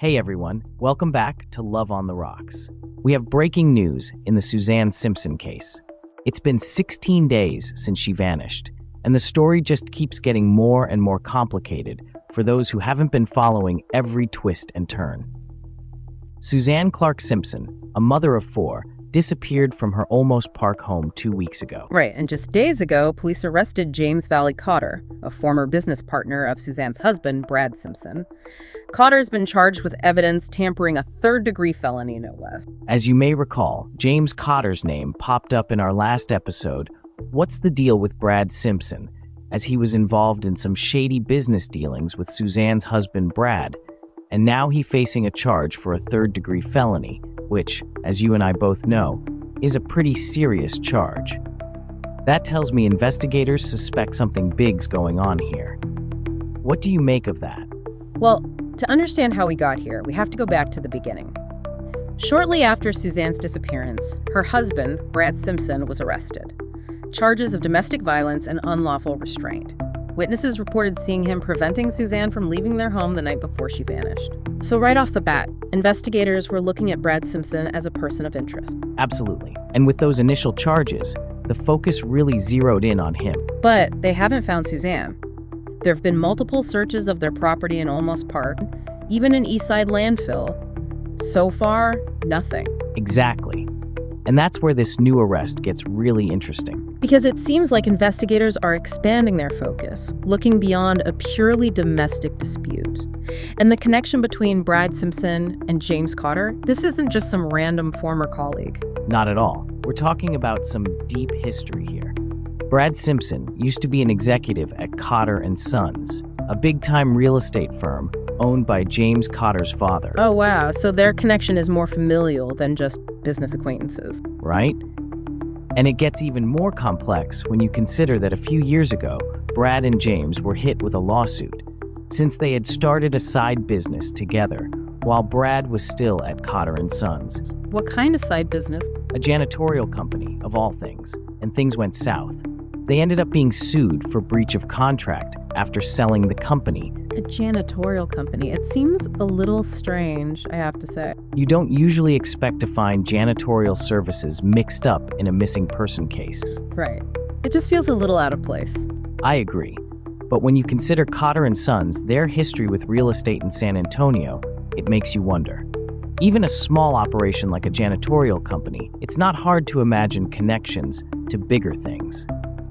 Hey everyone, welcome back to Love on the Rocks. We have breaking news in the Suzanne Simpson case. It's been 16 days since she vanished, and the story just keeps getting more and more complicated for those who haven't been following every twist and turn. Suzanne Clark Simpson, a mother of four, disappeared from her Olmos Park home 2 weeks ago. Right, and just days ago, police arrested James Valley Cotter, a former business partner of Suzanne's husband, Brad Simpson. Cotter's been charged with evidence tampering a third-degree felony, no less. As you may recall, James Cotter's name popped up in our last episode, What's the Deal with Brad Simpson, as he was involved in some shady business dealings with Suzanne's husband, Brad, and now he's facing a charge for a third-degree felony, which, as you and I both know, is a pretty serious charge. That tells me investigators suspect something big's going on here. What do you make of that? Well, to understand how we got here, we have to go back to the beginning. Shortly after Suzanne's disappearance, her husband, Brad Simpson, was arrested. Charges of domestic violence and unlawful restraint. Witnesses reported seeing him preventing Suzanne from leaving their home the night before she vanished. So right off the bat, investigators were looking at Brad Simpson as a person of interest. Absolutely. And with those initial charges, the focus really zeroed in on him. But they haven't found Suzanne. There have been multiple searches of their property in Olmos Park, even an Eastside landfill. So far, nothing. Exactly. And that's where this new arrest gets really interesting. Because it seems like investigators are expanding their focus, looking beyond a purely domestic dispute. And the connection between Brad Simpson and James Cotter, this isn't just some random former colleague. Not at all. We're talking about some deep history here. Brad Simpson used to be an executive at Cotter and Sons, a big-time real estate firm owned by James Cotter's father. Oh, wow. So their connection is more familial than just business acquaintances. Right? And it gets even more complex when you consider that a few years ago, Brad and James were hit with a lawsuit, since they had started a side business together while Brad was still at Cotter and Sons. What kind of side business? A janitorial company, of all things, and things went south. They ended up being sued for breach of contract after selling the company. A janitorial company. It seems a little strange, I have to say. You don't usually expect to find janitorial services mixed up in a missing person case. Right. It just feels a little out of place. I agree. But when you consider Cotter and Sons, their history with real estate in San Antonio, it makes you wonder. Even a small operation like a janitorial company, it's not hard to imagine connections to bigger things.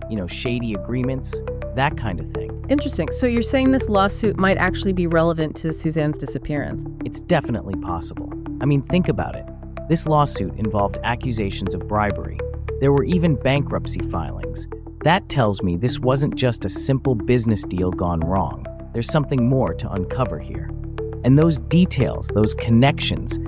You know, shady agreements, that kind of thing. Interesting. So you're saying this lawsuit might actually be relevant to Suzanne's disappearance? It's definitely possible. I mean, think about it. This lawsuit involved accusations of bribery. There were even bankruptcy filings. That tells me this wasn't just a simple business deal gone wrong. There's something more to uncover here. And those details, those connections,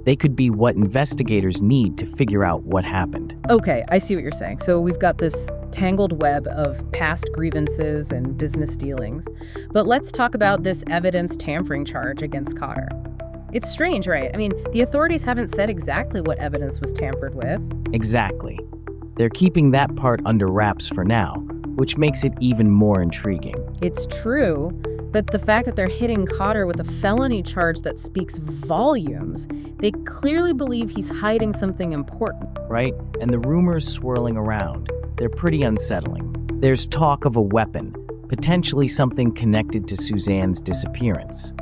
they could be what investigators need to figure out what happened. Okay, I see what you're saying. So we've got this tangled web of past grievances and business dealings. But let's talk about this evidence tampering charge against Cotter. It's strange, right? I mean, the authorities haven't said exactly what evidence was tampered with. Exactly. They're keeping that part under wraps for now, which makes it even more intriguing. It's true, but the fact that they're hitting Cotter with a felony charge that speaks volumes, they clearly believe he's hiding something important. Right? And the rumors swirling around, they're pretty unsettling. There's talk of a weapon, potentially something connected to Suzanne's disappearance.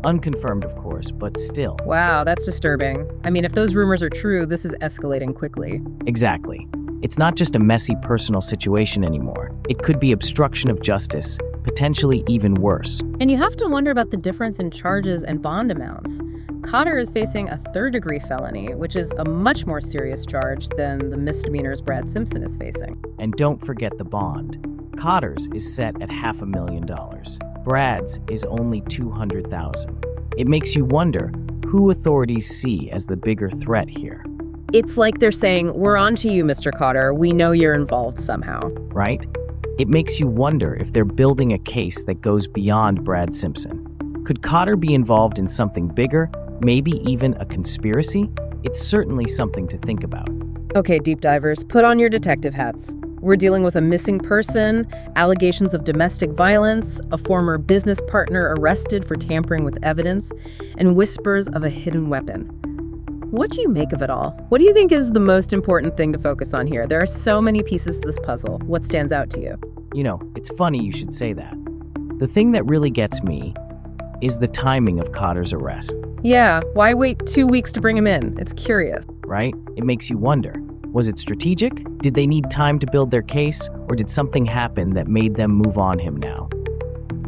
Unconfirmed, of course, but still. Wow, that's disturbing. I mean, if those rumors are true, this is escalating quickly. Exactly. It's not just a messy personal situation anymore. It could be obstruction of justice, potentially even worse. And you have to wonder about the difference in charges and bond amounts. Cotter is facing a third-degree felony, which is a much more serious charge than the misdemeanors Brad Simpson is facing. And don't forget the bond. Cotter's is set at $500,000. Brad's is only $200,000. It makes you wonder who authorities see as the bigger threat here. It's like they're saying, we're on to you, Mr. Cotter. We know you're involved somehow. Right? It makes you wonder if they're building a case that goes beyond Brad Simpson. Could Cotter be involved in something bigger, maybe even a conspiracy? It's certainly something to think about. Okay, deep divers, put on your detective hats. We're dealing with a missing person, allegations of domestic violence, a former business partner arrested for tampering with evidence, and whispers of a hidden weapon. What do you make of it all? What do you think is the most important thing to focus on here? There are so many pieces to this puzzle. What stands out to you? You know, it's funny you should say that. The thing that really gets me is the timing of Cotter's arrest. Yeah, why wait 2 weeks to bring him in? It's curious. Right? It makes you wonder. Was it strategic? Did they need time to build their case? Or did something happen that made them move on him now?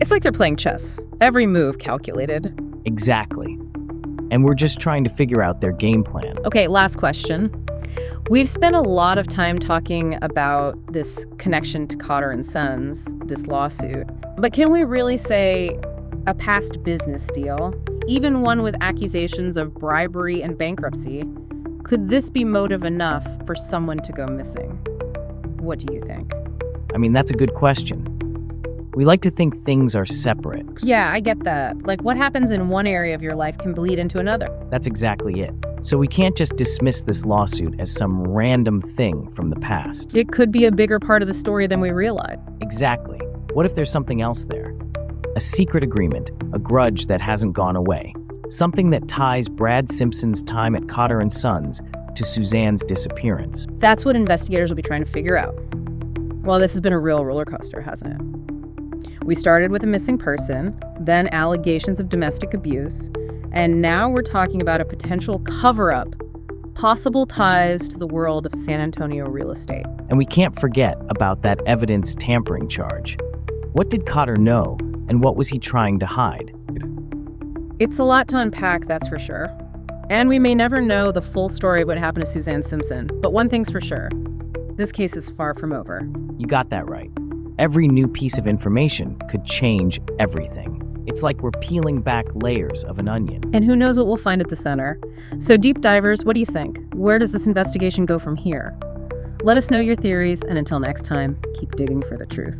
It's like they're playing chess. Every move calculated. Exactly. And we're just trying to figure out their game plan. Okay, last question. We've spent a lot of time talking about this connection to Cotter and Sons, this lawsuit. But can we really say a past business deal, even one with accusations of bribery and bankruptcy, could this be motive enough for someone to go missing? What do you think? I mean, that's a good question. We like to think things are separate. Yeah, I get that. Like, what happens in one area of your life can bleed into another. That's exactly it. So we can't just dismiss this lawsuit as some random thing from the past. It could be a bigger part of the story than we realize. Exactly. What if there's something else there? A secret agreement, a grudge that hasn't gone away. Something that ties Brad Simpson's time at Cotter and Sons to Suzanne's disappearance. That's what investigators will be trying to figure out. Well, this has been a real roller coaster, hasn't it? We started with a missing person, then allegations of domestic abuse, and now we're talking about a potential cover-up, possible ties to the world of San Antonio real estate. And we can't forget about that evidence tampering charge. What did Cotter know, and what was he trying to hide? It's a lot to unpack, that's for sure. And we may never know the full story of what happened to Suzanne Simpson, but one thing's for sure. This case is far from over. You got that right. Every new piece of information could change everything. It's like we're peeling back layers of an onion. And who knows what we'll find at the center. So deep divers, what do you think? Where does this investigation go from here? Let us know your theories, and until next time, keep digging for the truth.